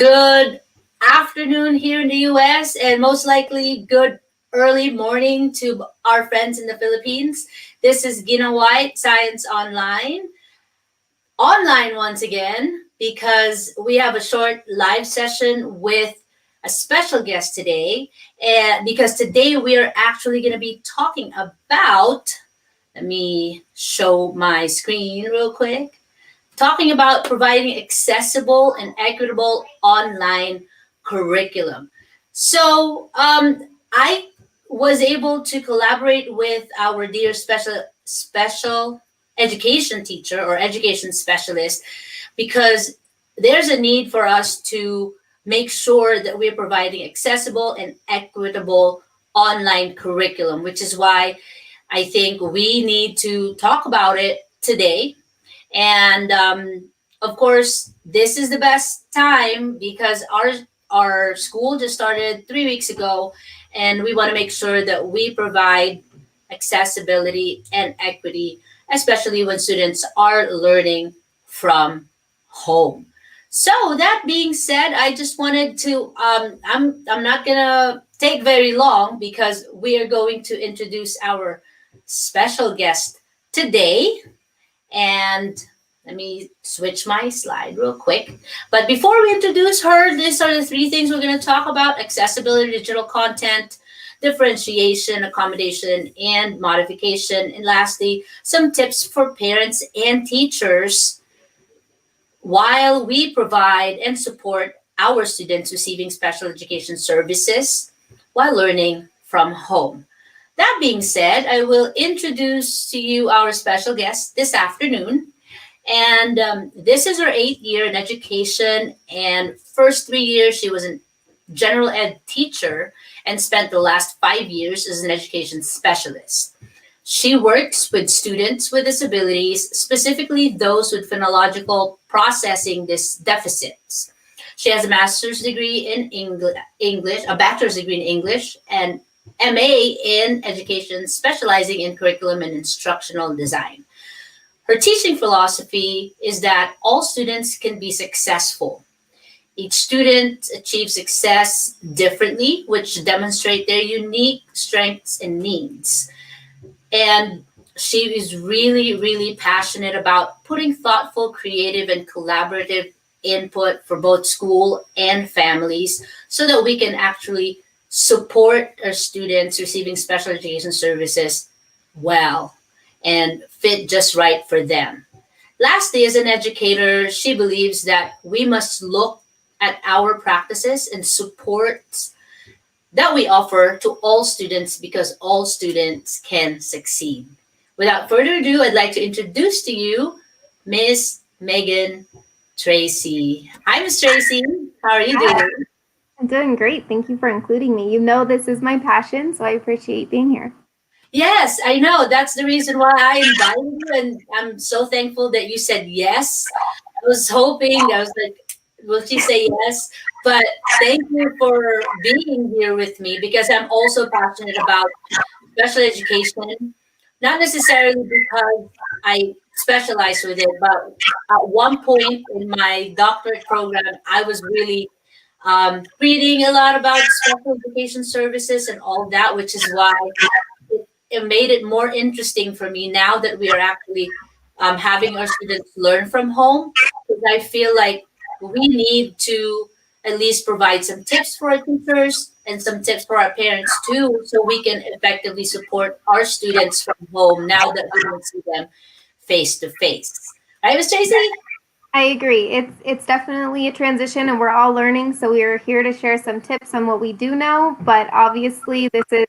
good afternoon here in the US, and most likely good early morning to our friends in the Philippines. This is Gina White, Science Online once again, because we have a short live session with a special guest today. And because today we are actually going to be talking about, let me show my screen real quick, talking about providing accessible and equitable online curriculum. I was able to collaborate with our dear special education teacher or education specialist because there's a need for us to make sure that we're providing accessible and equitable online curriculum, which is why I think we need to talk about it today. And of course, this is the best time because our school just started 3 weeks ago, and we want to make sure that we provide accessibility and equity, especially when students are learning from home. So that being said, I just wanted to I'm not gonna take very long because we are going to introduce our special guest today. And let me switch my slide real quick. But before we introduce her, these are the three things we're going to talk about: accessibility, digital content, differentiation, accommodation, and modification. And lastly, some tips for parents and teachers while we provide and support our students receiving special education services while learning from home. That being said, I will introduce to you our special guest this afternoon. And this is her 8th year in education. And first 3 years, she was a general ed teacher and spent the last 5 years as an education specialist. She works with students with disabilities, specifically those with phonological processing deficits. She has a master's degree in English, a bachelor's degree in English, and MA in education, specializing in curriculum and instructional design. Her teaching philosophy is that all students can be successful. Each student achieves success differently, which demonstrate their unique strengths and needs. And she is really, really passionate about putting thoughtful, creative, and collaborative input for both school and families so that we can actually support our students receiving special education services well and fit just right for them. Lastly, as an educator, she believes that we must look at our practices and supports that we offer to all students because all students can succeed. Without further ado, I'd like to introduce to you Miss Meagan Tracy. Hi, Miss Tracy. How are you doing? I'm doing great. Thank you for including me. You know this is my passion, so I appreciate being here. Yes, I know. That's the reason why I invited you, and I'm so thankful that you said yes. I was hoping, I was like, will she say yes? But thank you for being here with me because I'm also passionate about special education, not necessarily because I specialize with it, but at one point in my doctorate program, I was really reading a lot about special education services and all that, which is why it made it more interesting for me now that we are actually having our students learn from home. Because I feel like we need to at least provide some tips for our teachers and some tips for our parents too, so we can effectively support our students from home now that we don't see them face to face. Right, Ms. Tracy? I agree. It's definitely a transition, and we're all learning. So we are here to share some tips on what we do know. But obviously, this is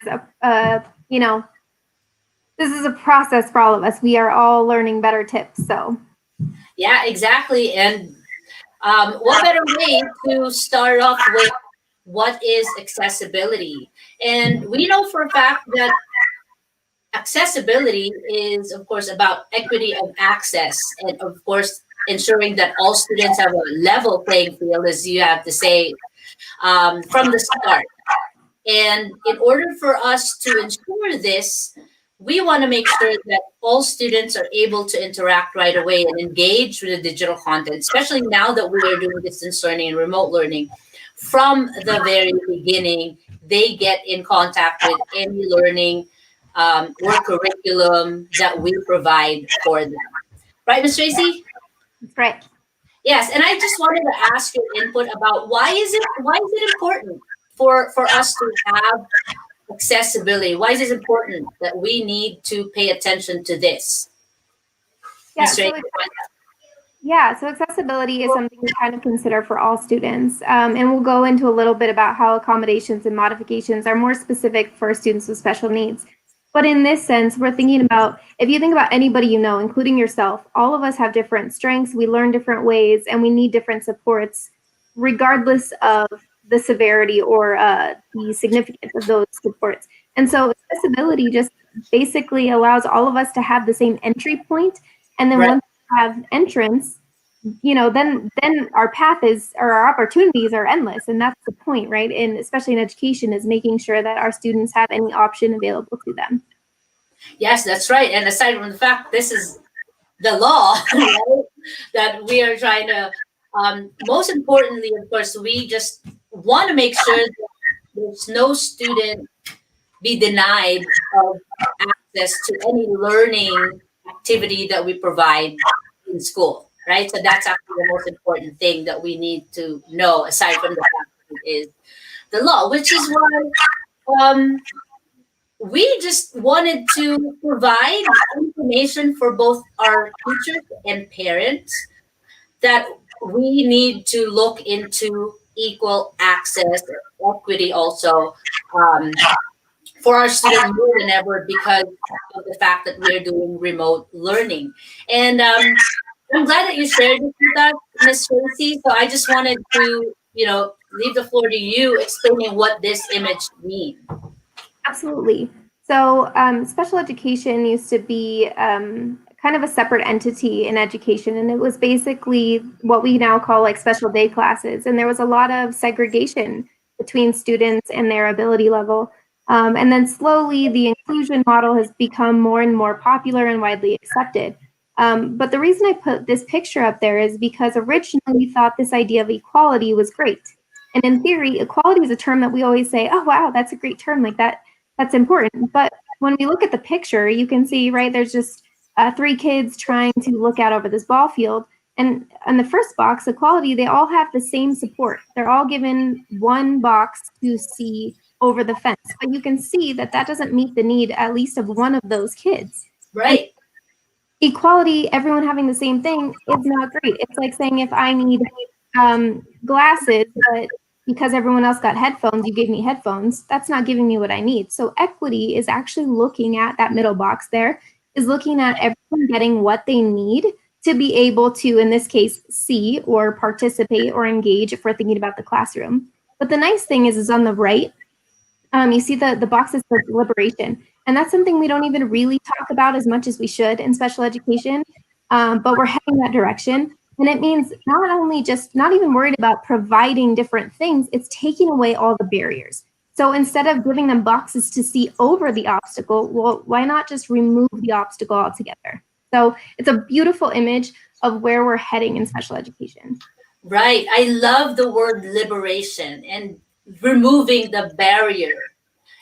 this is a process for all of us. We are all learning better tips. So Yeah, exactly. And what better way to start off with what is accessibility? And we know for a fact that accessibility is, of course, about equity of access and, of course, ensuring that all students have a level playing field, as you have to say, from the start. And in order for us to ensure this, we want to make sure that all students are able to interact right away and engage with the digital content, especially now that we are doing distance learning and remote learning. From the very beginning, they get in contact with any learning or curriculum that we provide for them. Right, Ms. Tracy? That's right. Yes, and I just wanted to ask your input about why is it important for us to have accessibility? Why is it important that we need to pay attention to this? Yeah, Ms. Tracy? so accessibility is something to kind of consider for all students. And we'll go into a little bit about how accommodations and modifications are more specific for students with special needs. But in this sense, we're thinking about, if you think about anybody you know, including yourself, all of us have different strengths, we learn different ways, and we need different supports, regardless of the severity or the significance of those supports. And so accessibility just basically allows all of us to have the same entry point. And then Right. once we have entrance, then our path is, or our opportunities are endless. And that's the point, right? And especially in education, is making sure that our students have any option available to them. Yes, that's right. And aside from the fact this is the law, right, that we are trying to, most importantly, of course, we just want to make sure that there's no student be denied of access to any learning activity that we provide in school, right? So that's actually the most important thing that we need to know, aside from the fact that it is the law, which is why we just wanted to provide information for both our teachers and parents that we need to look into equal access, equity also, um, for our students more than ever because of the fact that we're doing remote learning. And I'm glad that you shared this with us, Ms. Tracy. So I just wanted to, leave the floor to you explaining what this image means. Absolutely. So special education used to be kind of a separate entity in education, and it was basically what we now call like special day classes. And there was a lot of segregation between students and their ability level. And then slowly the inclusion model has become more and more popular and widely accepted. But the reason I put this picture up there is because originally we thought this idea of equality was great. And in theory, equality is a term that we always say, oh, wow, that's a great term, like that's important. But when we look at the picture, you can see, right, there's just 3 kids trying to look out over this ball field. And in the first box, equality, they all have the same support. They're all given one box to see over the fence. But you can see that that doesn't meet the need, at least of one of those kids. Right. And equality, everyone having the same thing, is not great. It's like saying if I need glasses, but because everyone else got headphones, you gave me headphones, that's not giving me what I need. So equity is actually looking at that middle box there, is looking at everyone getting what they need to be able to, in this case, see or participate or engage if we're thinking about the classroom. But the nice thing is on the right, you see the boxes for deliberation. And that's something we don't even really talk about as much as we should in special education, but we're heading that direction. And it means not only just not even worried about providing different things, it's taking away all the barriers. So instead of giving them boxes to see over the obstacle, well, why not just remove the obstacle altogether? So it's a beautiful image of where we're heading in special education. Right. I love the word liberation and removing the barrier.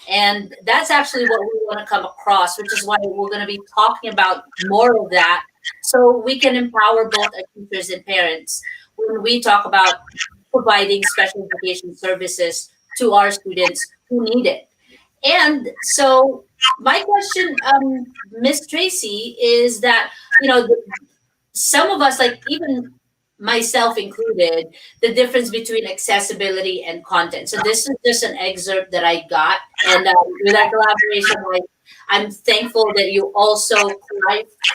And that's actually what we want to come across, which is why we're going to be talking about more of that so we can empower both our teachers and parents when we talk about providing special education services to our students who need it. And so my question, Ms. Tracy, is that, some of us, like even myself included, the difference between accessibility and content. So this is just an excerpt that I got, and with our collaboration, I'm thankful that you also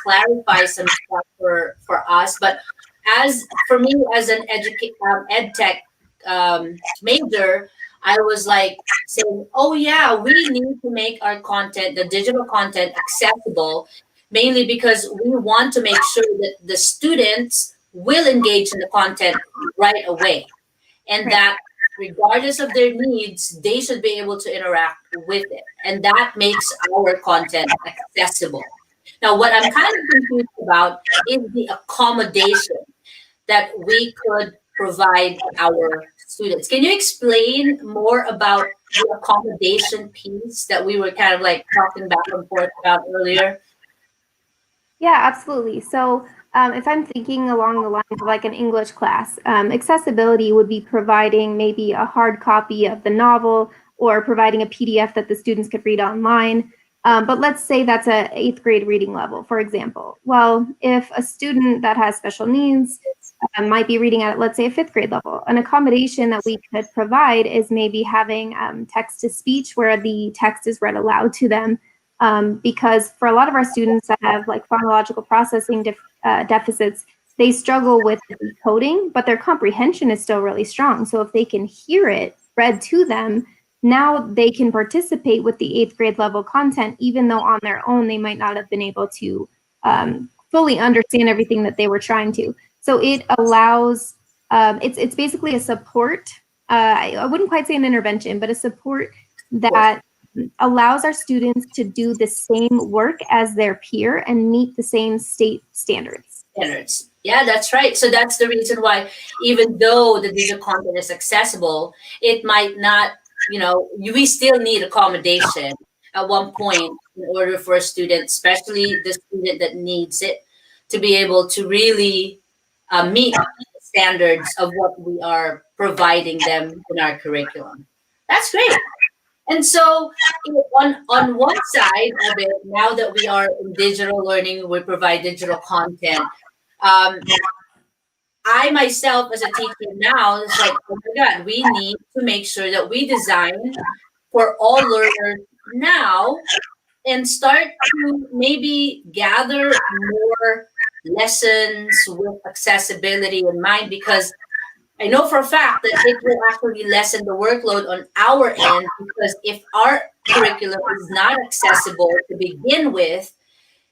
clarify some stuff for us. But as for me, as an ed tech major, I was like saying, oh yeah, we need to make our content, the digital content, accessible, mainly because we want to make sure that the students will engage in the content right away. And Right. that regardless of their needs, they should be able to interact with it. And that makes our content accessible. Now, what I'm kind of confused about is the accommodation that we could provide our students. Can you explain more about the accommodation piece that we were kind of like talking back and forth about earlier? Yeah, absolutely. So if I'm thinking along the lines of like an English class, accessibility would be providing maybe a hard copy of the novel or providing a PDF that the students could read online. But let's say that's a 8th grade reading level, for example. Well, if a student that has special needs might be reading at, let's say, a 5th grade level, an accommodation that we could provide is maybe having text to speech where the text is read aloud to them. Because for a lot of our students that have like phonological processing deficits, they struggle with decoding, but their comprehension is still really strong. So if they can hear it read to them, now they can participate with the 8th grade level content, even though on their own they might not have been able to fully understand everything that they were trying to. So it allows, it's basically a support. I wouldn't quite say an intervention, but a support that allows our students to do the same work as their peer and meet the same state standards. Yeah, that's right. So that's the reason why, even though the digital content is accessible, it might not, we still need accommodation at one point in order for a student, especially the student that needs it, to be able to really meet the standards of what we are providing them in our curriculum. That's great. And so, on one side of it, now that we are in digital learning, we provide digital content. Um, I myself, as a teacher now, is like, oh my God, we need to make sure that we design for all learners now and start to maybe gather more lessons with accessibility in mind, because I know for a fact that it will actually lessen the workload on our end, because if our curriculum is not accessible to begin with,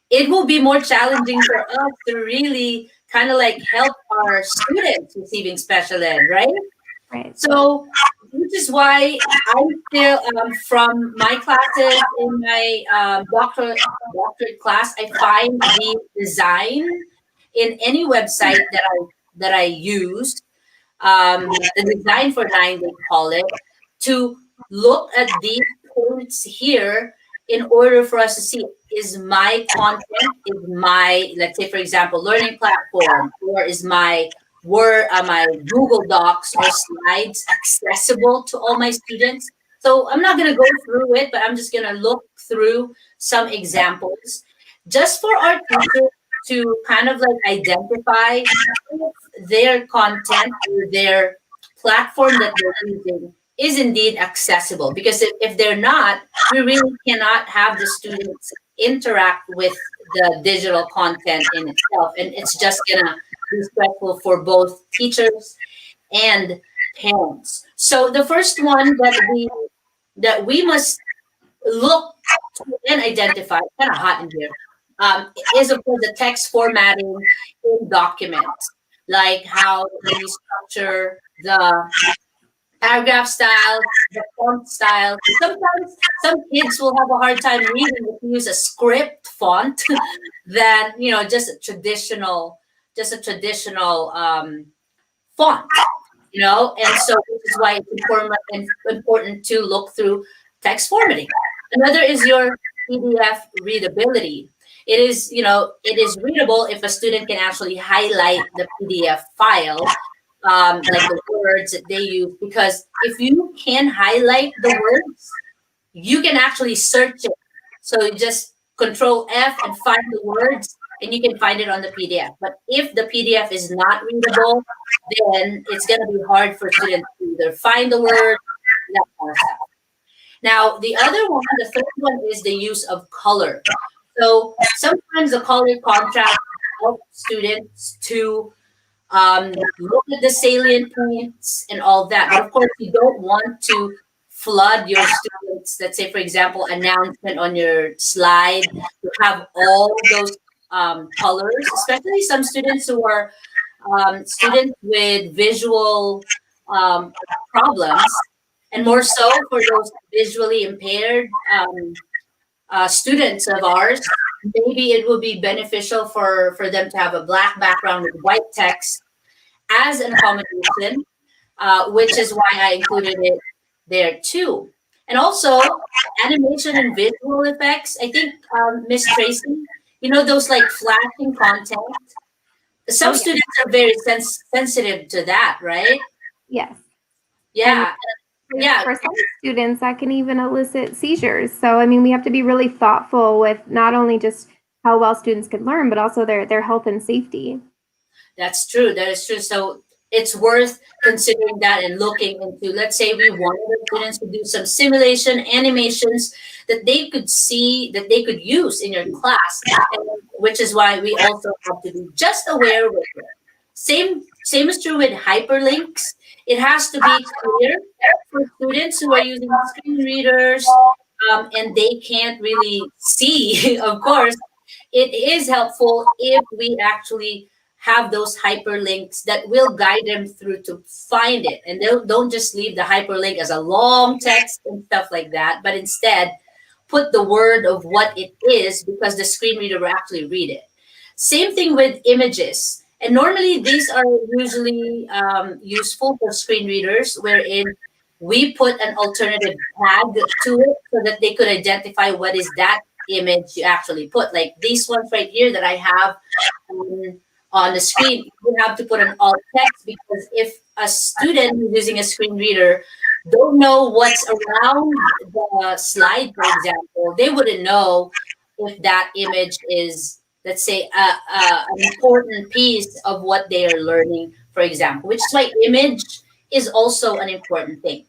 it will be more challenging for us to really kind of like help our students receiving special ed, right? Right. So, which is why I feel from my classes in my doctorate class, I find the design in any website that I use, the design for nine, they call it, to look at these points here in order for us to see, is my content, is my, let's say, for example, learning platform, or is my Word, my Google Docs or slides accessible to all my students? So I'm not going to go through it, but I'm just going to look through some examples just for our teachers to kind of like identify if their content or their platform that they're using is indeed accessible. Because if they're not, we really cannot have the students interact with the digital content in itself. And it's just going to be stressful for both teachers and parents. So the first one that we must look to and identify, kind of hot in here, is of course the text formatting in documents, like how we structure the paragraph style, the font style. Sometimes some kids will have a hard time reading if you use a script font than just a traditional font. And so this is why it's important to look through text formatting. Another is your PDF readability. It is readable if a student can actually highlight the PDF file, like the words that they use, because if you can highlight the words, you can actually search it. So you just control F and find the words, and you can find it on the PDF. But if the PDF is not readable, then it's going to be hard for students to either find the word, that kind of stuff. Now, the third one is the use of color. So sometimes the color contrast helps students to look at the salient points and all that. But of course, you don't want to flood your students. Let's say, for example, announcement on your slide, you have all those colors, especially some students who are students with visual um, problems, and more so for those visually impaired students of ours. Maybe it would be beneficial for them to have a black background with white text as an accommodation, which is why I included it there too. And also animation and visual effects. I think Miss Tracy, you know those like flashing content. Oh Some yeah. students are very sensitive to that, right? Yes. And Yeah, yeah, for some students, that can even elicit seizures. So, I mean, we have to be really thoughtful with not only just how well students can learn, but also their health and safety. that's true. That is true. So it's worth considering that and looking into. Let's say we wanted our students to do some simulation animations that they could see, that they could use in your class, and which is why we also have to be just aware with it. Same is true with hyperlinks. It has to be clear for students who are using screen readers, and they can't really see, of course. It is helpful if we actually have those hyperlinks that will guide them through to find it. And they don't just leave the hyperlink as a long text and stuff like that, but instead put the word of what it is because the screen reader will actually read it. Same thing with images. And normally these are usually useful for screen readers, wherein we put an alternative tag to it so that they could identify what is that image you actually put. Like these ones right here that I have on the screen, you have to put an alt text because if a student who's using a screen reader don't know what's around the slide, for example, they wouldn't know if that image is, let's say, an important piece of what they are learning, for example, which is why image is also an important thing.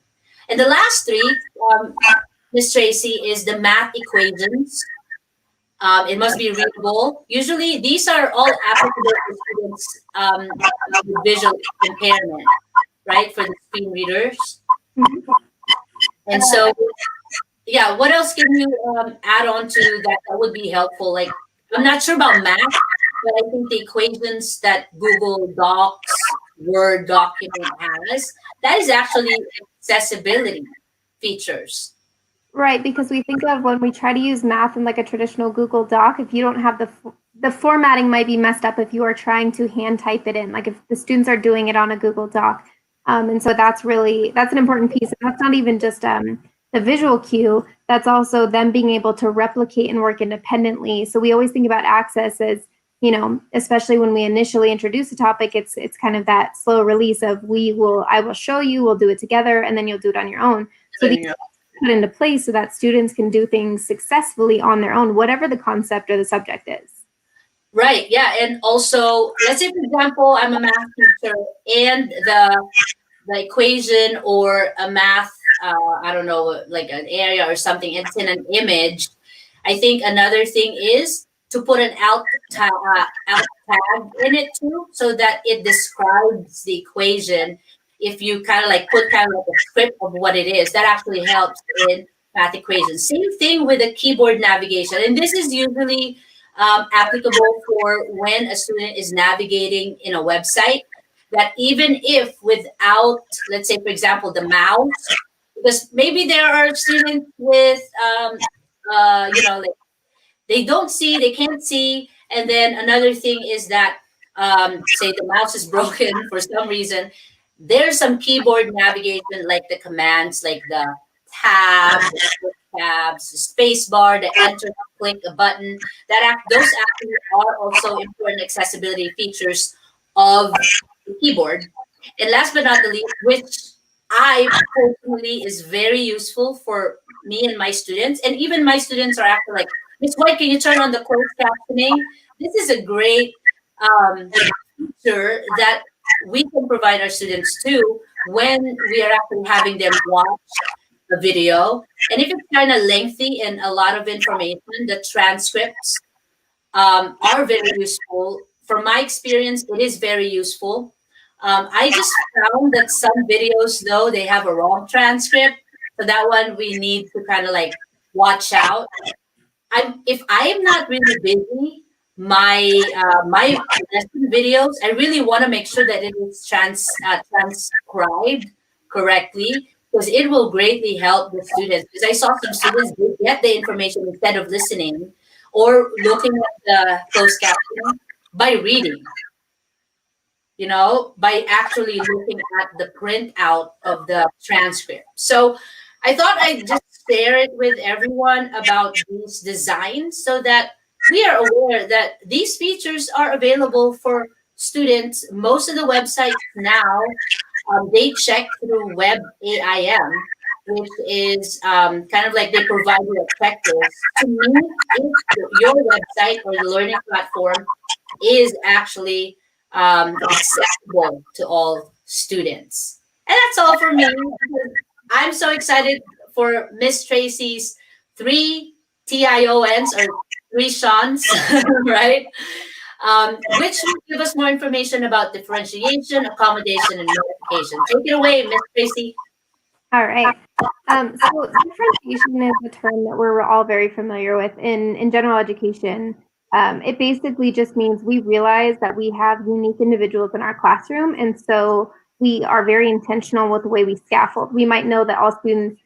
And the last three, Miss Tracy, is the math equations. It must be readable. Usually, these are all applicable for students with visual impairment, right? For the screen readers. And so, yeah, what else can you add on to that that would be helpful? Like, I'm not sure about math, but I think the equations that Google Docs, Word document has, that is actually accessibility features. Right, because we think of when we try to use math in like a traditional Google Doc, if you don't have the formatting might be messed up if you are trying to hand type it in, like if the students are doing it on a Google Doc. And so that's an important piece. And that's not even just the visual cue, that's also them being able to replicate and work independently. So we always think about access as, you know, especially when we initially introduce a topic, it's kind of that slow release of I will show you, we'll do it together, and then you'll do it on your own. So these put into place so that students can do things successfully on their own, whatever the concept or the subject is. Right. Yeah. And also, let's say, for example, I'm a math teacher and the equation or a math, I don't know, like an area or something, it's in an image. I think another thing is to put an alt tag in it too, so that it describes the equation. If you kind of like put kind of like a script of what it is, that actually helps in math equations. Same thing with the keyboard navigation. And this is usually applicable for when a student is navigating in a website, that even if without, let's say, for example, the mouse, because maybe there are students with, like they can't see. And then another thing is that, say the mouse is broken for some reason, there's some keyboard navigation, like the commands, like the tabs, the space bar, the enter, click a button. Those actually are also important accessibility features of the keyboard. And last but not the least, which I personally is very useful for me and my students, and even my students are actually like, Miss White, can you turn on the closed captioning? This is a great feature that we can provide our students too when we are actually having them watch a video. And if it's kind of lengthy and a lot of information, the transcripts are very useful. From my experience, it is very useful. I just found that some videos, though, they have a wrong transcript. So that one we need to kind of like watch out. If I am not really busy, my lesson videos. I really want to make sure that it is transcribed correctly, because it will greatly help the students. Because I saw some students, they get the information instead of listening or looking at the closed captioning by reading, by actually looking at the printout of the transcript. So I thought I'd just share it with everyone about these designs so that we are aware that these features are available for students. Most of the websites now, they check through Web AIM, which is kind of like they provide you a checklist to meet if your website or the learning platform is actually accessible to all students. And that's all for me. I'm so excited for Miss Tracy's three TIONs or three Sean's, right? Which will give us more information about differentiation, accommodation, and modification. Take it away, Miss Tracy. All right. So differentiation is a term that we're all very familiar with in general education. It basically just means we realize that we have unique individuals in our classroom, and so we are very intentional with the way we scaffold. We might know that all students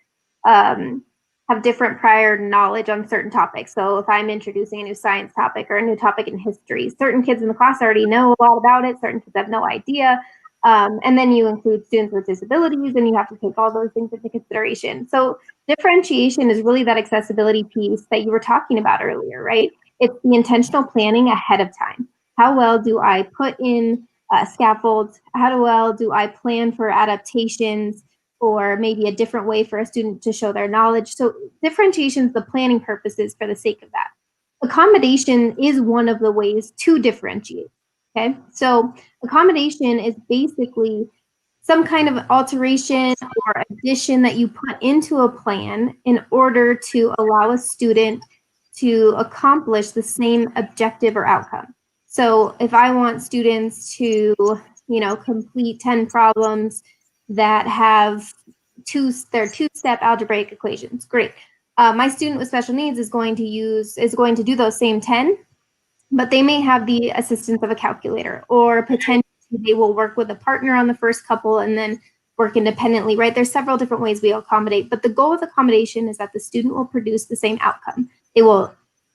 have different prior knowledge on certain topics. So if I'm introducing a new science topic or a new topic in history, certain kids in the class already know a lot about it, certain kids have no idea. And then you include students with disabilities, and you have to take all those things into consideration. So differentiation is really that accessibility piece that you were talking about earlier, right? It's the intentional planning ahead of time. How well do I put in scaffolds? How well do I plan for adaptations, or maybe a different way for a student to show their knowledge? So differentiation is the planning purposes for the sake of that. Accommodation is one of the ways to differentiate. Okay, so accommodation is basically some kind of alteration or addition that you put into a plan in order to allow a student to accomplish the same objective or outcome. So if I want students to, complete 10 problems that have their two-step algebraic equations, great. My student with special needs is going to do those same 10, but they may have the assistance of a calculator, or potentially they will work with a partner on the first couple and then work independently, right? There's several different ways we accommodate, but the goal of accommodation is that the student will produce the same outcome. They will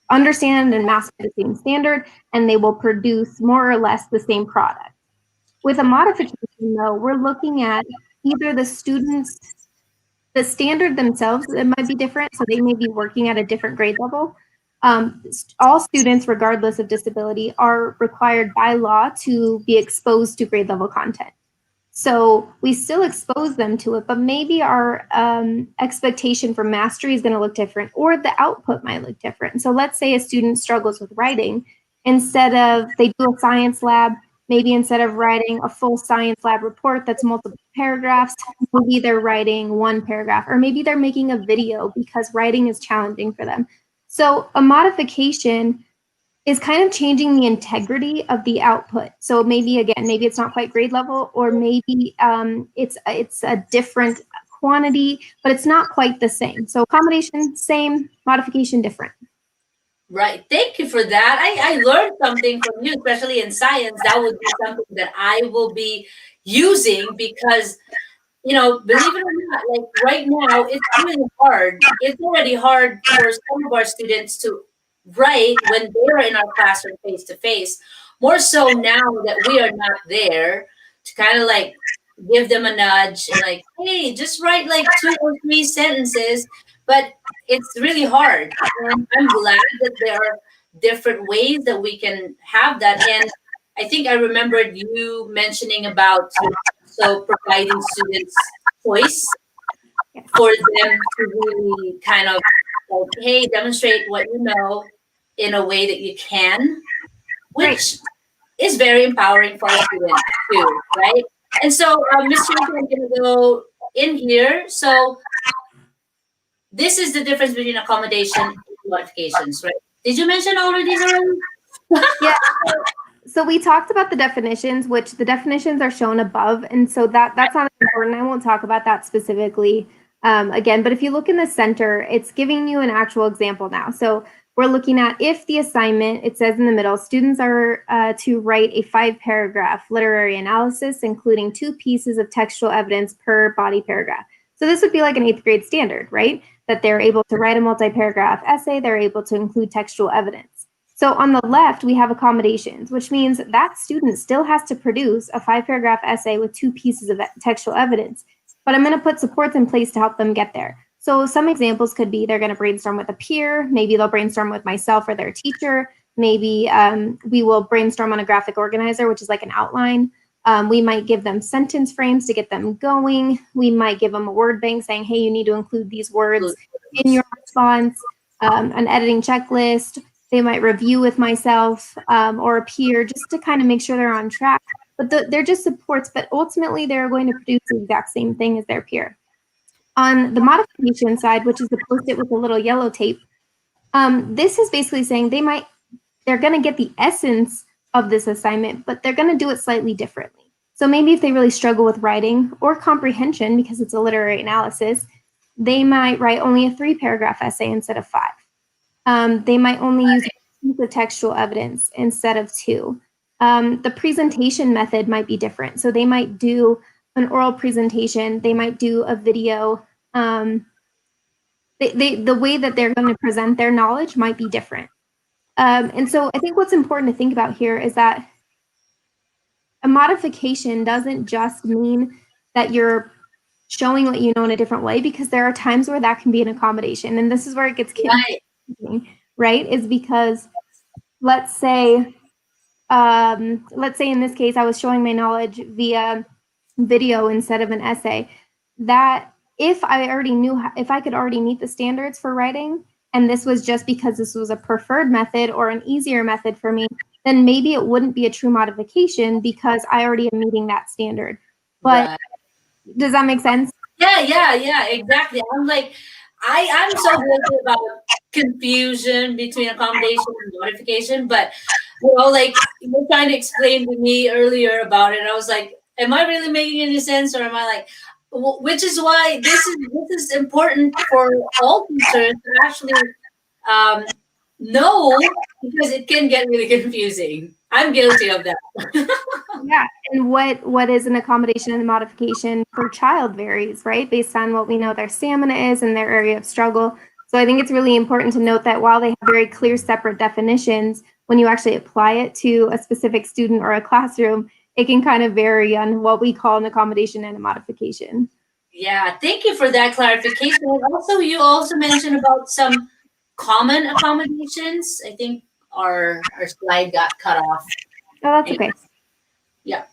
understand and master the same standard, and they will produce more or less the same product. With a modification, though, we're looking at either the standard themselves, it might be different, so they may be working at a different grade level. All students, regardless of disability, are required by law to be exposed to grade level content. So we still expose them to it, but maybe our expectation for mastery is going to look different, or the output might look different. So let's say a student struggles with writing. Instead of, they do a science lab, maybe instead of writing a full science lab report that's multiple paragraphs, maybe they're writing one paragraph, or maybe they're making a video because writing is challenging for them. So a modification is kind of changing the integrity of the output. So maybe it's not quite grade level, or maybe it's a different quantity, but it's not quite the same. So accommodation, same; modification, different. Right. Thank you for that. I learned something from you, especially in science. That would be something that I will be using because, believe it or not, like right now, it's really hard. It's already hard for some of our students to write when they're in our classroom face to face. More so now that we are not there, to kind of like give them a nudge and like, hey, just write like 2 or 3 sentences. But it's really hard. And I'm glad that there are different ways that we can have that. And I think I remembered you mentioning about providing students choice for them to really kind of like, hey, demonstrate what you know in a way that you can, which is very empowering for our students too, right? And so, Mr. I'm going to go in here. So this is the difference between accommodation and modifications, right? Did you mention all of these already? Yeah. So we talked about the definitions, which the definitions are shown above, and so that's not important. I won't talk about that specifically again. But if you look in the center, it's giving you an actual example now. So we're looking at if the assignment, it says in the middle, students are to write a 5-paragraph literary analysis, including 2 pieces of textual evidence per body paragraph. So this would be like an 8th grade standard, right? That they're able to write a multi-paragraph essay, they're able to include textual evidence. So on the left, we have accommodations, which means that student still has to produce a 5-paragraph essay with 2 pieces of textual evidence. But I'm going to put supports in place to help them get there. So some examples could be they're going to brainstorm with a peer. Maybe they'll brainstorm with myself or their teacher. Maybe we will brainstorm on a graphic organizer, which is like an outline. We might give them sentence frames to get them going. We might give them a word bank saying, hey, you need to include these words in your response, an editing checklist. They might review with myself or a peer just to kind of make sure they're on track. But they're just supports, but ultimately they're going to produce the exact same thing as their peer. On the modification side, which is the post-it with a little yellow tape, this is basically saying they're going to get the essence of this assignment, but they're going to do it slightly differently. So maybe if they really struggle with writing or comprehension because it's a literary analysis, they might write only a 3-paragraph essay instead of 5. They might only use the textual evidence instead of 2. The presentation method might be different. So they might do an oral presentation, they might do a video. The way that they're going to present their knowledge might be different. And so I think what's important to think about here is that a modification doesn't just mean that you're showing what you know in a different way, because there are times where that can be an accommodation. And this is where it gets confusing, right? Is because let's say in this case, I was showing my knowledge via video instead of an essay. That if I could already meet the standards for writing, and this was just because this was a preferred method or an easier method for me, then maybe it wouldn't be a true modification because I already am meeting that standard. But does that make sense? Yeah, exactly. I'm so guilty about confusion between accommodation and modification, but like you were trying to explain to me earlier about it, and I was like, am I really making any sense, or am I like, which is why this is important for all teachers to actually know, because it can get really confusing. I'm guilty of that. Yeah, and what is an accommodation and a modification per child varies, right? Based on what we know their stamina is and their area of struggle. So I think it's really important to note that while they have very clear separate definitions, when you actually apply it to a specific student or a classroom, it can kind of vary on what we call an accommodation and a modification. Yeah, thank you for that clarification. And also, you also mentioned about some common accommodations. I think our slide got cut off. Oh, that's okay. Yeah.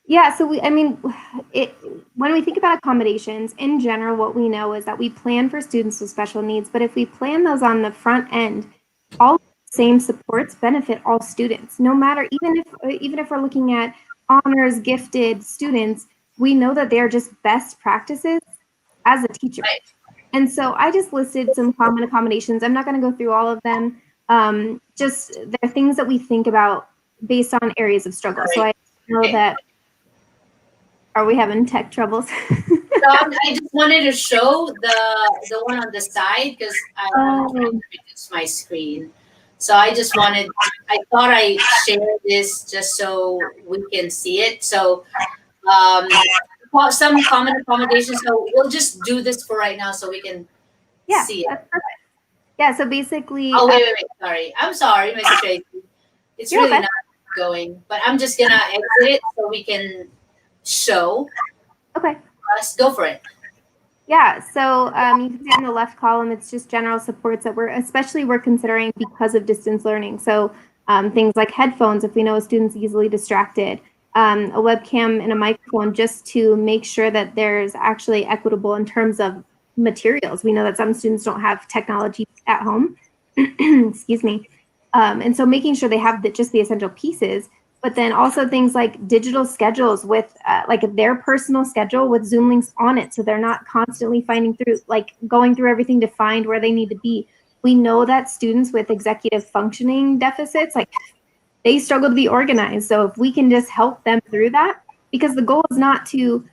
Yeah, so when we think about accommodations, in general, what we know is that we plan for students with special needs, but if we plan those on the front end, all the same supports benefit all students, no matter, even if we're looking at honors, gifted students, we know that they're just best practices as a teacher. Right. And so I just listed some common accommodations. I'm not going to go through all of them. Just they're things that we think about based on areas of struggle. So I know that. Are we having tech troubles? I just wanted to show the one on the side because I'm trying to reduce my screen. So I thought I shared this just so we can see it. So some common accommodations. So we'll just do this for right now so we can see it. That's perfect. Yeah, so basically. Oh, wait. Sorry. I'm sorry, Mrs. Tracy. It's really not going, but I'm just going to exit it so we can show. Okay. Let's go for it. Yeah, so you can see in the left column, it's just general supports that we're considering because of distance learning. So things like headphones, if we know a student's easily distracted, a webcam and a microphone, just to make sure that there's actually equitable in terms of materials. We know that some students don't have technology at home, excuse me. And so making sure they have just the essential pieces, but then also things like digital schedules with like their personal schedule with Zoom links on it. So they're not constantly going through everything to find where they need to be. We know that students with executive functioning deficits, they struggle to be organized. So if we can just help them through that, because the goal is not to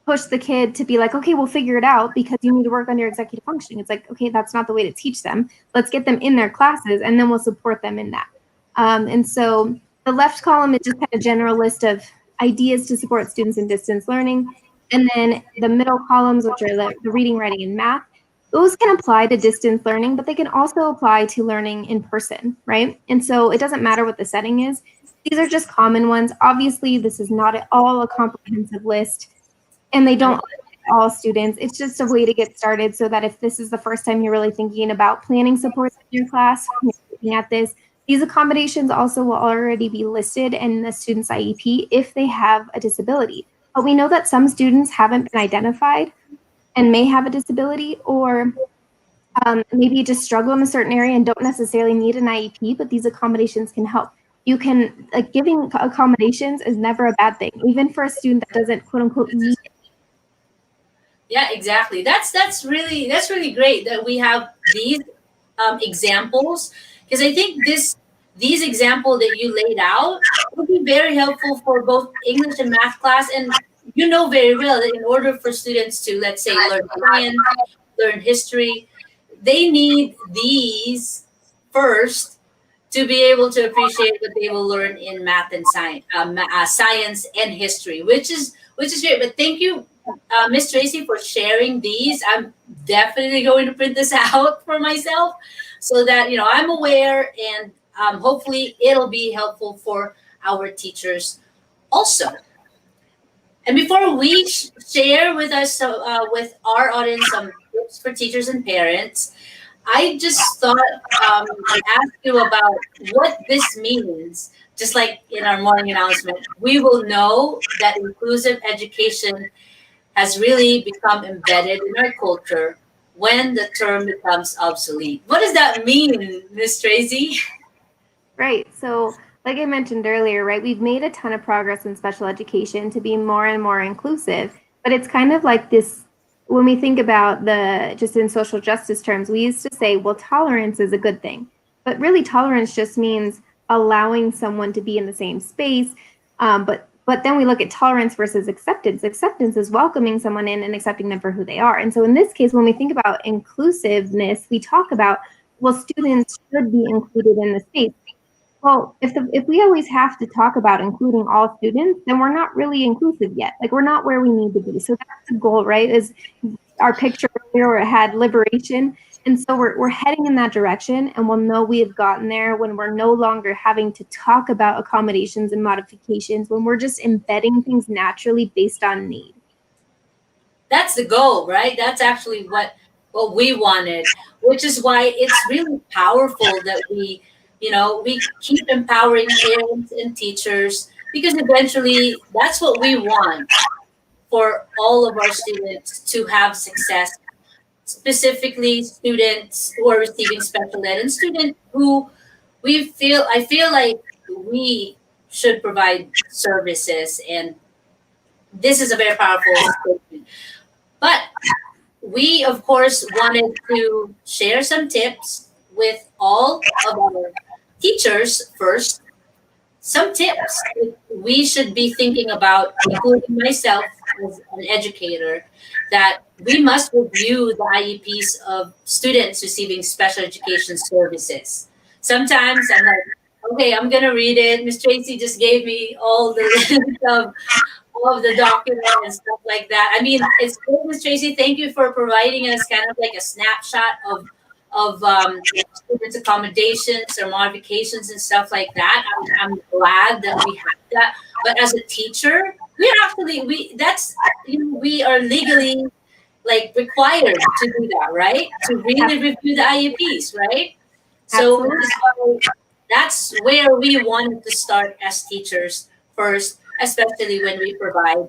push the kid to be like, okay, we'll figure it out because you need to work on your executive functioning. It's like, okay, that's not the way to teach them. Let's get them in their classes and then we'll support them in that. And so the left column is just kind of general list of ideas to support students in distance learning. And then the middle columns, which are the reading, writing, and math, those can apply to distance learning, but they can also apply to learning in person, right? And so it doesn't matter what the setting is. These are just common ones. Obviously, this is not at all a comprehensive list, and they don't apply to all students. It's just a way to get started so that if this is the first time you're really thinking about planning supports in your class, you're looking at this, these accommodations also will already be listed in the student's IEP if they have a disability. But we know that some students haven't been identified and may have a disability, or maybe just struggle in a certain area and don't necessarily need an IEP, but these accommodations can help. You can, like, giving accommodations is never a bad thing, even for a student that doesn't quote unquote need it. Yeah, exactly. That's really great that we have these examples, because I think these examples that you laid out would be very helpful for both English and math class. And you know very well that in order for students to, let's say, learn science, learn history, they need these first to be able to appreciate what they will learn in math and science, science and history, which is great. But thank you, Miss Tracy, for sharing these. I'm definitely going to print this out for myself so that I'm aware, and hopefully it'll be helpful for our teachers also. And before we share with us, with our audience, some tips for teachers and parents, I just thought I'd ask you about what this means. Just like in our morning announcement, we will know that inclusive education has really become embedded in our culture when the term becomes obsolete. What does that mean, Miss Tracy? Right. So, like I mentioned earlier, right, we've made a ton of progress in special education to be more and more inclusive, but it's kind of like this. When we think about just in social justice terms, we used to say, well, tolerance is a good thing, but really tolerance just means allowing someone to be in the same space. But then we look at tolerance versus acceptance. Acceptance is welcoming someone in and accepting them for who they are. And so in this case, when we think about inclusiveness, we talk about, well, students should be included in the space. Well, if we always have to talk about including all students, then we're not really inclusive yet. Like, we're not where we need to be. So that's the goal, right? Is our picture earlier had liberation. And so we're heading in that direction, and we'll know we have gotten there when we're no longer having to talk about accommodations and modifications, when we're just embedding things naturally based on need. That's the goal, right? That's actually what we wanted, which is why it's really powerful that we keep empowering parents and teachers, because eventually that's what we want for all of our students to have success, specifically students who are receiving special ed and students who I feel like we should provide services, and this is a very powerful statement. But we, of course, wanted to share some tips with all of our teachers first. Some tips that we should be thinking about, including myself as an educator, that we must review the IEPs of students receiving special education services. Sometimes I'm like, okay, I'm going to read it. Miss Tracy just gave me all the list of all of the documents and stuff like that. I mean, it's good, Miss Tracy. Thank you for providing us kind of like a snapshot of students' accommodations or modifications and stuff like that. I'm glad that we have that. But as a teacher, we are legally like required to do that, right? To really review the IEPs, right? So that's where we wanted to start as teachers first, especially when we provide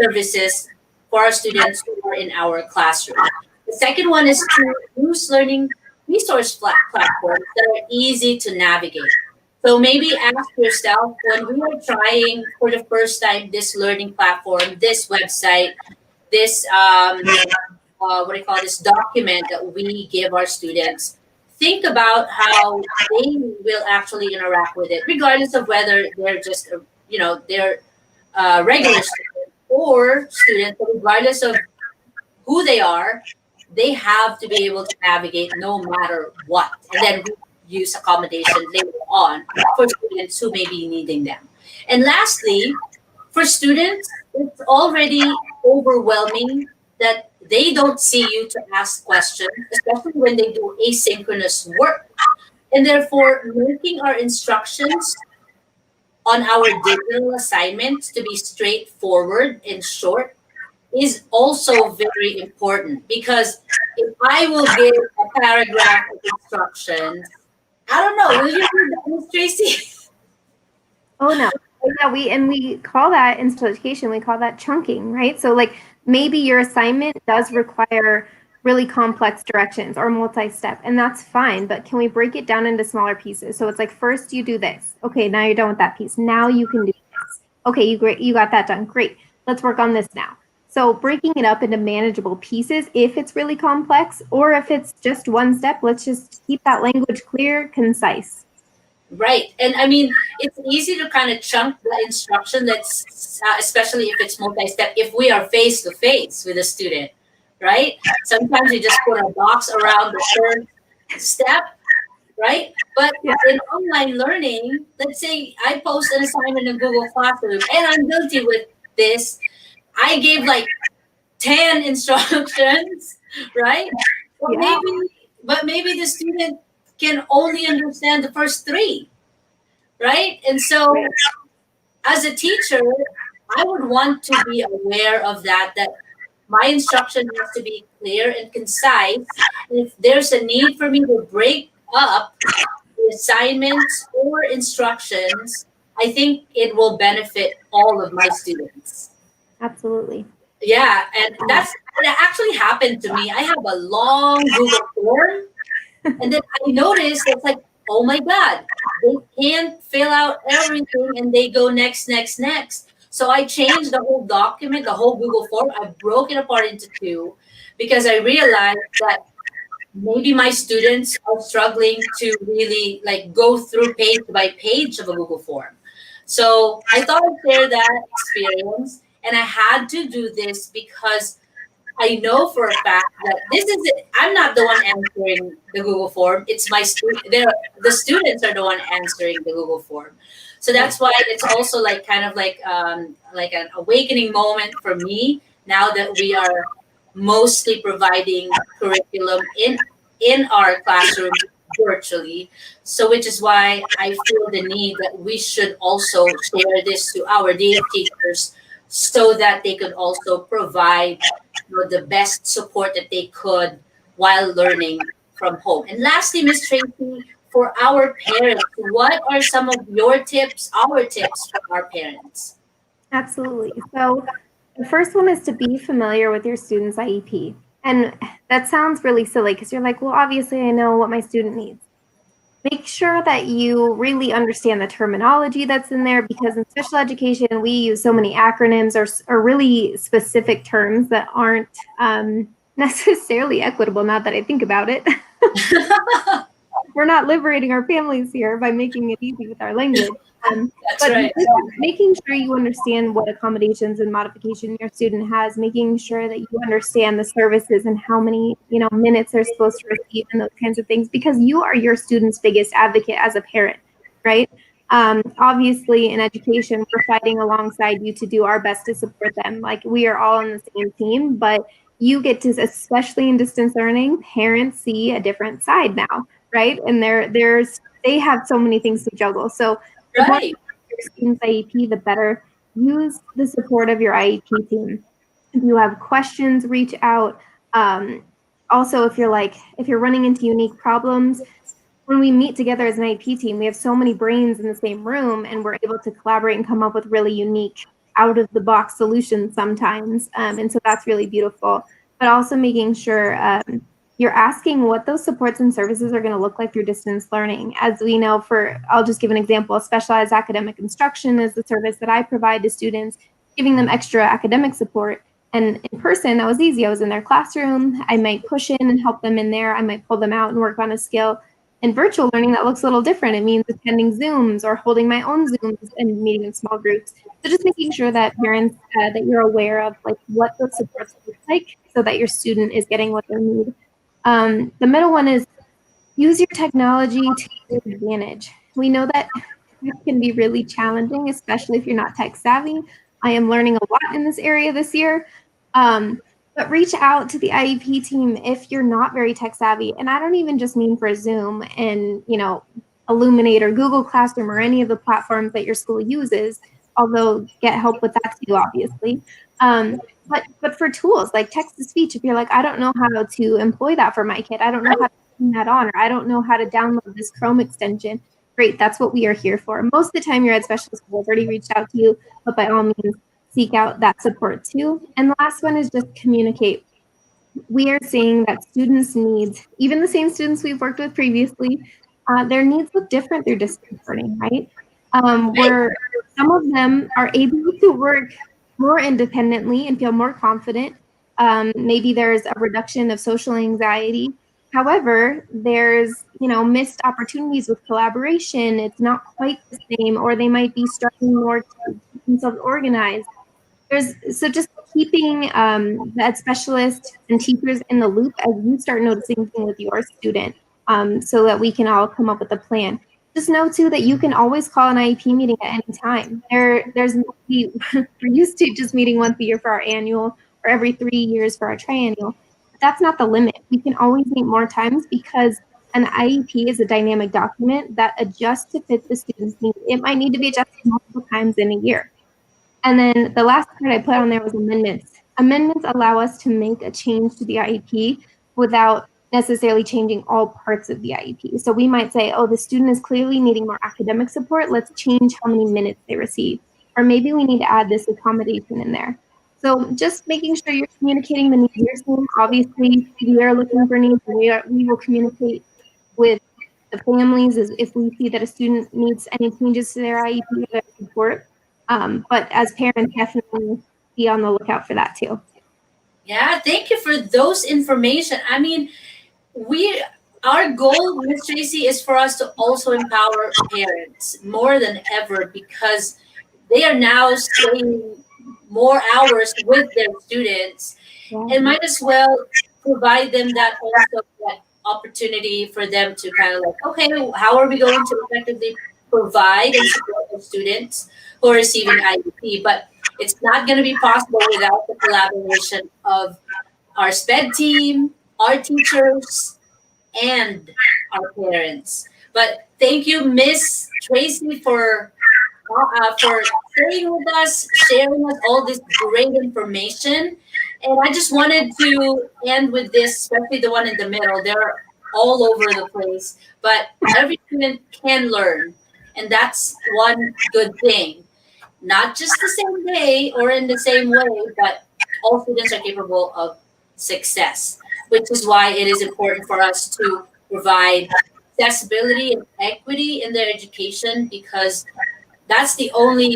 services for our students who are in our classroom. The second one is to use learning resource platforms that are easy to navigate. So maybe ask yourself, when we are trying for the first time this learning platform, this website, this what do you call this document that we give our students, think about how they will actually interact with it, regardless of whether they're just they're regular students or students, regardless of who they are, they have to be able to navigate no matter what. And then we use accommodation later on for students who may be needing them. And lastly, for students, it's already overwhelming that they don't see you to ask questions, especially when they do asynchronous work. And therefore, making our instructions on our digital assignments to be straightforward and short is also very important, because if I will give a paragraph of instructions, I don't know, will you do that, Ms. Tracy? Oh no. Yeah, we call that in special education, we call that chunking, right? So like maybe your assignment does require really complex directions or multi-step, and that's fine, but can we break it down into smaller pieces? So it's like, first you do this. Okay, now you're done with that piece. Now you can do this. Okay, you got that done. Great. Let's work on this now. So breaking it up into manageable pieces if it's really complex, or if it's just one step, let's just keep that language clear, concise. Right. And I mean, it's easy to kind of chunk the instruction, that's especially if it's multi-step, if we are face to face with a student, right? Sometimes you just put a box around the third step, right? But Yeah. in online learning, let's say I post an assignment in Google Classroom, and I'm guilty with this. I gave like 10 instructions, right? But Yeah. maybe the student can only understand the first three, right? And so as a teacher, I would want to be aware of that my instruction has to be clear and concise. And if there's a need for me to break up the assignments or instructions, I think it will benefit all of my students. Absolutely. Yeah, and that actually happened to me. I have a long Google form, and then I noticed it's like, oh my God, they can't fill out everything, and they go next, next, next. So I changed the whole document, the whole Google form. I broke it apart into two, because I realized that maybe my students are struggling to really like go through page by page of a Google form. So I thought I'd share that experience. And I had to do this because I know for a fact that this is it. I'm not the one answering the Google form. It's my the students are the one answering the Google form. So that's why it's also like kind of like an awakening moment for me now that we are mostly providing curriculum in our classroom virtually. So which is why I feel the need that we should also share this to our dear teachers, so that they could also provide, the best support that they could while learning from home. And lastly, Miss Tracy, for our parents, what are some of your tips, our tips for our parents? Absolutely. So the first one is to be familiar with your student's IEP. And that sounds really silly because you're like, well, obviously I know what my student needs. Make sure that you really understand the terminology that's in there, because in special education, we use so many acronyms or really specific terms that aren't necessarily equitable, now that I think about it. We're not liberating our families here by making it easy with our language. That's But right. making sure you understand what accommodations and modification your student has, making sure that you understand the services and how many, minutes they're supposed to receive and those kinds of things, because you are your student's biggest advocate as a parent, right? Obviously, in education, we're fighting alongside you to do our best to support them. Like, we are all on the same team, but you get to, especially in distance learning, parents see a different side now, right? And they have so many things to juggle. So the more Right. your student's IEP, the better. Use the support of your IEP team. If you have questions, reach out. Also, if you're running into unique problems, when we meet together as an IEP team, we have so many brains in the same room, and we're able to collaborate and come up with really unique, out of the box solutions sometimes. And so that's really beautiful. But also making sure you're asking what those supports and services are going to look like through distance learning. As we know, I'll just give an example, specialized academic instruction is the service that I provide to students, giving them extra academic support. And in person, that was easy. I was in their classroom. I might push in and help them in there. I might pull them out and work on a skill. In virtual learning, that looks a little different. It means attending Zooms or holding my own Zooms and meeting in small groups. So just making sure that parents, that you're aware of like what those supports look like so that your student is getting what they need. The middle one is use your technology to your advantage. We know that it can be really challenging, especially if you're not tech savvy. I am learning a lot in this area this year. But reach out to the IEP team if you're not very tech savvy. And I don't even just mean for Zoom and, Illuminate or Google Classroom or any of the platforms that your school uses, although get help with that too, obviously. But for tools like text to speech, if you're like, I don't know how to employ that for my kid, I don't know how to turn that on, or I don't know how to download this Chrome extension. Great, that's what we are here for. Most of the time, your ed specialist will have already reached out to you, but by all means, seek out that support too. And the last one is just communicate. We are seeing that students' needs, even the same students we've worked with previously, their needs look different through distance learning, right? Where some of them are able to work more independently and feel more confident. Maybe there's a reduction of social anxiety. However, there's missed opportunities with collaboration. It's not quite the same, or they might be struggling more to keep themselves organized. So just keeping that specialist and teachers in the loop as you start noticing things with your student, so that we can all come up with a plan. Just know too that you can always call an IEP meeting at any time. We're used to just meeting once a year for our annual or every 3 years for our triennial. But that's not the limit. We can always meet more times because an IEP is a dynamic document that adjusts to fit the student's needs. It might need to be adjusted multiple times in a year. And then the last part I put on there was amendments. Amendments allow us to make a change to the IEP without necessarily changing all parts of the IEP. So we might say, oh, the student is clearly needing more academic support. Let's change how many minutes they receive. Or maybe we need to add this accommodation in there. So just making sure you're communicating the needs of your team. Obviously, we are looking for needs. We will communicate with the families if we see that a student needs any changes to their IEP or their support. But as parents, definitely be on the lookout for that too. Yeah, thank you for those information. I mean, our goal, Ms. Tracy, is for us to also empower parents more than ever because they are now staying more hours with their students and might as well provide them that opportunity for them to kind of like, okay, how are we going to effectively provide and support the students who are receiving IEP? But it's not going to be possible without the collaboration of our SPED team, our teachers, and our parents. But thank you, Miss Tracy, for staying with us, sharing us all this great information. And I just wanted to end with this, especially the one in the middle. They're all over the place, but every student can learn, and that's one good thing. Not just the same day or in the same way, but all students are capable of success, which is why it is important for us to provide accessibility and equity in their education because that's the only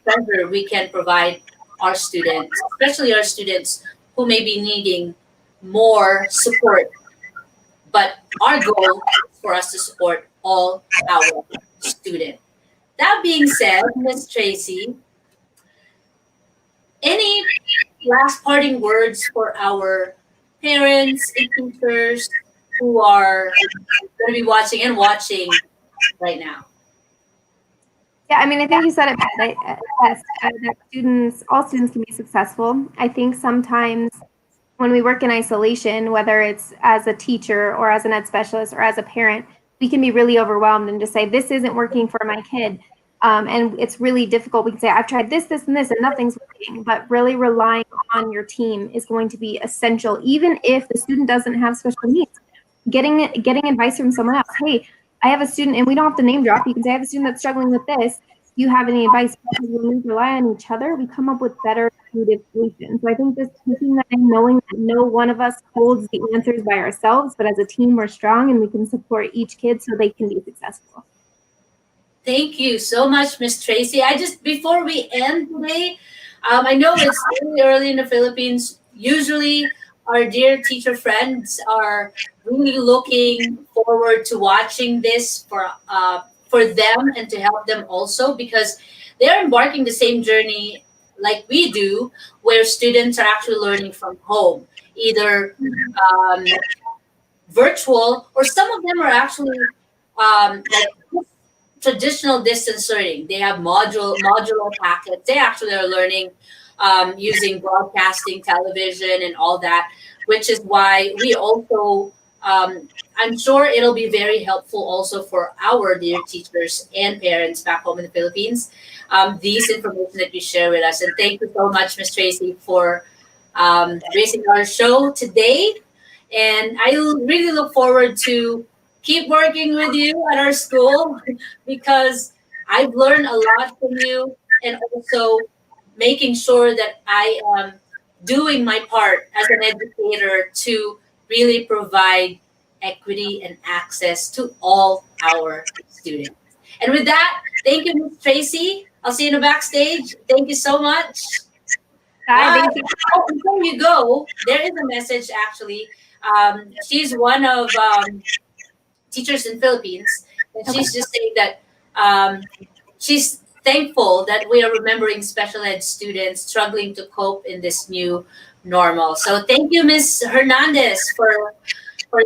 treasure we can provide our students, especially our students who may be needing more support. But our goal is for us to support all our students. That being said, Ms. Tracy, any last parting words for our parents and teachers who are going to be watching right now? Yeah, I mean, I think you said it best. That all students can be successful. I think sometimes when we work in isolation, whether it's as a teacher or as an ed specialist or as a parent, we can be really overwhelmed and just say, this isn't working for my kid. And it's really difficult. We can say, I've tried this, and this, and nothing's working. But really relying on your team is going to be essential, even if the student doesn't have special needs. Getting advice from someone else. Hey, I have a student, and we don't have to name drop. You can say, I have a student that's struggling with this. Do you have any advice? Because when we rely on each other, we come up with better creative solutions. So I think just keeping that and knowing that no one of us holds the answers by ourselves, but as a team, we're strong and we can support each kid so they can be successful. Thank you so much, Miss Tracy. Before we end today, I know it's really early in the Philippines. Usually, our dear teacher friends are really looking forward to watching this for them and to help them also, because they're embarking the same journey like we do, where students are actually learning from home, either um, virtual, or some of them are actually like traditional distance learning. They have modular packets. They actually are learning using broadcasting, television, and all that, which is why we also, I'm sure it'll be very helpful also for our dear teachers and parents back home in the Philippines. These information that you share with us, and thank you so much, Miss Tracy, for gracing our show today. And I really look forward to keep working with you at our school because I've learned a lot from you, and also making sure that I am doing my part as an educator to really provide equity and access to all our students. And with that, thank you, Ms. Tracy. I'll see you in the backstage. Thank you so much. Bye. Bye. Thank you. Oh, before you go, there is a message actually. She's one of teachers in Philippines, and Okay. she's just saying that she's thankful that we are remembering special ed students struggling to cope in this new normal. So thank you, Miss Hernandez, for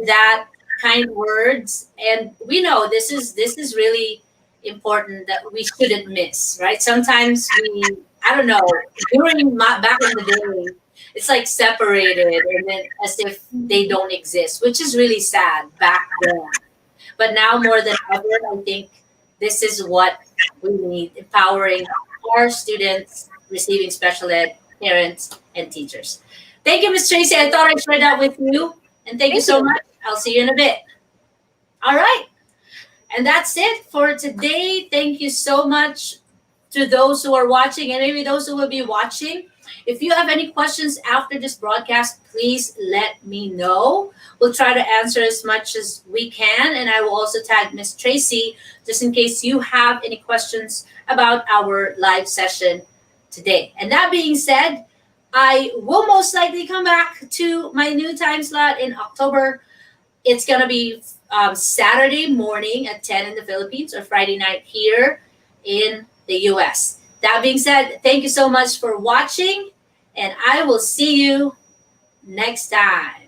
that kind words. And we know this is really important that we shouldn't miss, right? Sometimes we, I don't know, back in the day, it's like separated and then as if they don't exist, which is really sad back then. But now more than ever, I think this is what we need, empowering our students receiving special ed, parents, and teachers. Thank you, Ms. Tracy. I thought I'd share that with you. And thank you Thank so you. much. I'll see you in a bit. All right. And that's it for today. Thank you so much to those who are watching and maybe those who will be watching. If you have any questions after this broadcast, please let me know. We'll try to answer as much as we can, and I will also tag Miss Tracy just in case you have any questions about our live session today. And that being said, I will most likely come back to my new time slot in October. It's going to be Saturday morning at 10 in the Philippines, or Friday night here in the US. That being said, thank you so much for watching, and I will see you next time.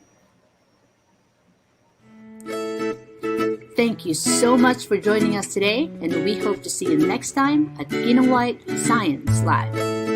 Thank you so much for joining us today, and we hope to see you next time at White Science Live.